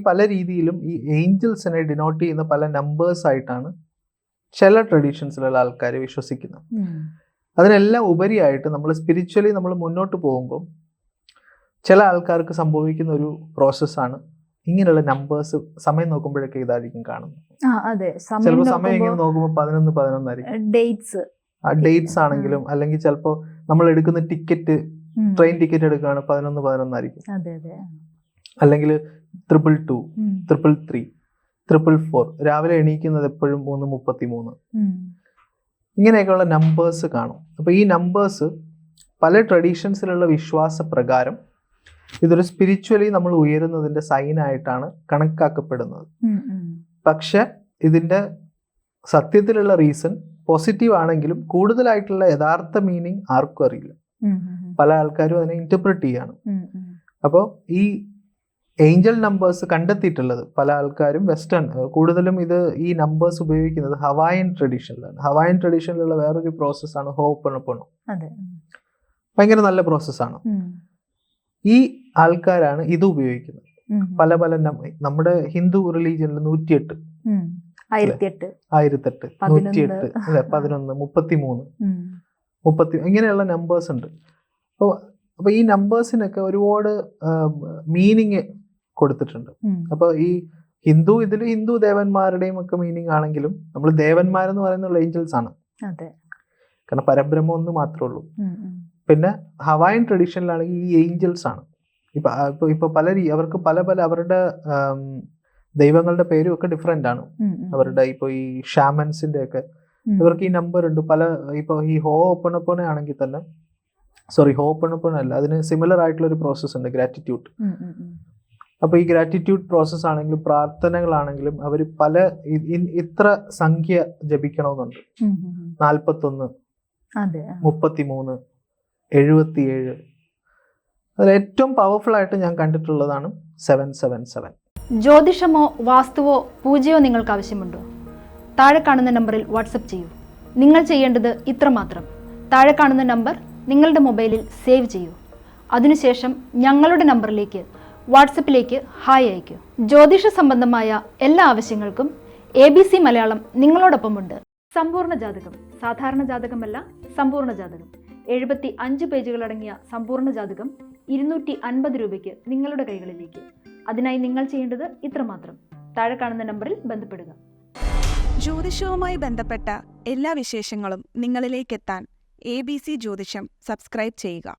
പല രീതിയിലും ഈ ഏഞ്ചൽസിനെ ഡിനോട്ട് ചെയ്യുന്ന പല നമ്പേഴ്സ് ആയിട്ടാണ് ചില ട്രഡീഷൻസിലുള്ള ആൾക്കാർ വിശ്വസിക്കുന്നത്. അതിനെല്ലാം ഉപരിയായിട്ട് നമ്മൾ സ്പിരിച്വലി നമ്മൾ മുന്നോട്ട് പോകുമ്പോൾ ചില ആൾക്കാർക്ക് സംഭവിക്കുന്ന ഒരു പ്രോസസ്സാണ് ഇങ്ങനെയുള്ള നമ്പേഴ്സ് സമയം നോക്കുമ്പോഴൊക്കെ ഇതായിരിക്കും കാണുന്നത്. ചിലപ്പോൾ സമയം ഇങ്ങനെ നോക്കുമ്പോൾ 11 ആയിരിക്കും. ഡേറ്റ്സ് ആണെങ്കിലും അല്ലെങ്കിൽ ചിലപ്പോൾ നമ്മൾ എടുക്കുന്ന ടിക്കറ്റ്, ട്രെയിൻ ടിക്കറ്റ് എടുക്കുകയാണ് 11 ആയിരിക്കും. അല്ലെങ്കിൽ 222, 333, 444. രാവിലെ എണീക്കുന്നത് എപ്പോഴും 3:33. ഇങ്ങനെയൊക്കെയുള്ള നമ്പേഴ്സ് കാണും. അപ്പോൾ ഈ നമ്പേഴ്സ് പല ട്രഡീഷൻസിലുള്ള വിശ്വാസ പ്രകാരം ഇതൊരു സ്പിരിച്വലി നമ്മൾ ഉയരുന്നതിന്റെ സൈനായിട്ടാണ് കണക്കാക്കപ്പെടുന്നത്. പക്ഷെ ഇതിന്റെ സത്യത്തിലുള്ള റീസൺ പോസിറ്റീവ് ആണെങ്കിലും കൂടുതലായിട്ടുള്ള യഥാർത്ഥ മീനിങ് ആർക്കും അറിയില്ല. പല ആൾക്കാരും അതിനെ ഇന്റർപ്രറ്റ് ചെയ്യാണ്. അപ്പോൾ ഈ ഏഞ്ചൽ നമ്പേഴ്സ് കണ്ടെത്തിയിട്ടുള്ളത് പല ആൾക്കാരും വെസ്റ്റേൺ, കൂടുതലും ഇത് ഈ നമ്പേഴ്സ് ഉപയോഗിക്കുന്നത് ഹവായൻ ട്രഡീഷനിലാണ്. ഹവായൻ ട്രഡീഷനിലുള്ള വേറൊരു പ്രോസസ്സാണ് ഹോപ്പണപ്പണോ. ഭയങ്കര നല്ല പ്രോസസ്സാണ്. ഈ ആൾക്കാരാണ് ഇത് ഉപയോഗിക്കുന്നത്. പല പല നമ്മുടെ ഹിന്ദു റിലീജിയനിൽ 108, 1008, 108, 11, 33, 30 ഇങ്ങനെയുള്ള നമ്പേഴ്സ് ഉണ്ട്. അപ്പോൾ ഈ നമ്പേഴ്സിനൊക്കെ ഒരുപാട് മീനിങ് കൊടുത്തിട്ടുണ്ട്. അപ്പോൾ ഈ ഹിന്ദു ദേവന്മാരുടെയും ഒക്കെ മീനിങ് ആണെങ്കിലും നമ്മൾ ദേവന്മാരെന്ന് പറയുന്ന ഏഞ്ചൽസ് ആണ്. കാരണം പരബ്രഹ്മം ഒന്ന് മാത്രമേ ഉള്ളൂ. പിന്നെ ഹവായൻ ട്രഡീഷനിലാണെങ്കിൽ ഈ ഏഞ്ചൽസ് ആണ്. ഇപ്പൊ അവർക്ക് പല അവരുടെ ദൈവങ്ങളുടെ പേരും ഒക്കെ ഡിഫറെന്റ് ആണ്. അവരുടെ ഇപ്പൊ ഈ ഷാമൻസിന്റെ ഒക്കെ ഇവർക്ക് ഈ നമ്പർ ഉണ്ട്. ഇപ്പൊ ഈ ഹോപ്പണപ്പണ ആണെങ്കിൽ തന്നെ, ഹോപ്പണപ്പണ അല്ല, അതിന് സിമിലർ ആയിട്ടുള്ള ഒരു പ്രോസസ് ഉണ്ട്, ഗ്രാറ്റിറ്റ്യൂഡ്. അപ്പൊ ഈ ഗ്രാറ്റിറ്റ്യൂഡ് പ്രോസസ് ആണെങ്കിലും പ്രാർത്ഥനകളാണെങ്കിലും അവർ ഇത്ര സംഖ്യ ജപിക്കണമെന്നുണ്ട്. 41, 33, 77. അതിൽ ഏറ്റവും പവർഫുൾ ആയിട്ട് ഞാൻ കണ്ടിട്ടുള്ളതാണ് 777. ജ്യോതിഷമോ വാസ്തുവോ പൂജയോ നിങ്ങൾക്ക് ആവശ്യമുണ്ടോ? താഴെ കാണുന്ന നമ്പറിൽ വാട്സപ്പ് ചെയ്യൂ. നിങ്ങൾ ചെയ്യേണ്ടത് ഇത്രമാത്രം: താഴെ കാണുന്ന നമ്പർ നിങ്ങളുടെ മൊബൈലിൽ സേവ് ചെയ്യൂ. അതിനുശേഷം ഞങ്ങളുടെ നമ്പറിലേക്ക് വാട്സപ്പിലേക്ക് ഹായ് അയയ്ക്കൂ. ജ്യോതിഷ സംബന്ധമായ എല്ലാ ആവശ്യങ്ങൾക്കും ABC മലയാളം നിങ്ങളോടൊപ്പമുണ്ട്. സമ്പൂർണ്ണ ജാതകം, സാധാരണ ജാതകമല്ല, സമ്പൂർണ്ണ ജാതകം. 75 പേജുകളടങ്ങിയ സമ്പൂർണ്ണ ജാതകം 250 രൂപയ്ക്ക് നിങ്ങളുടെ കൈകളിലേക്ക്. അതിനായി നിങ്ങൾ ചെയ്യേണ്ടത് ഇത്രമാത്രം: താഴെ കാണുന്ന നമ്പറിൽ ബന്ധപ്പെടുക. ജ്യോതിഷവുമായി ബന്ധപ്പെട്ട എല്ലാ വിശേഷങ്ങളും നിങ്ങളിലേക്കെത്താൻ ABC ജ്യോതിഷം സബ്സ്ക്രൈബ് ചെയ്യുക.